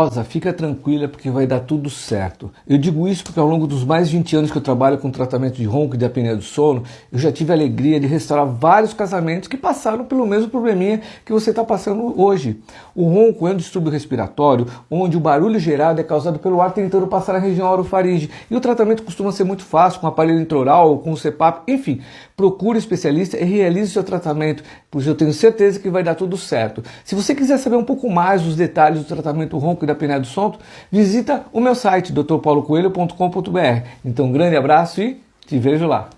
Rosa, fica tranquila porque vai dar tudo certo. Eu digo isso porque ao longo dos mais de 20 anos que eu trabalho com tratamento de ronco e de apneia do sono, eu já tive a alegria de restaurar vários casamentos que passaram pelo mesmo probleminha que você está passando hoje. O ronco é um distúrbio respiratório onde o barulho gerado é causado pelo ar tentando passar na região orofaringe. E o tratamento costuma ser muito fácil, com aparelho intraoral, com o CPAP, enfim. Procure um especialista e realize o seu tratamento, pois eu tenho certeza que vai dar tudo certo. Se você quiser saber um pouco mais dos detalhes do tratamento ronco e da apneia do sono, visita o meu site drpaulocoelho.com.br. Então, um grande abraço e te vejo lá.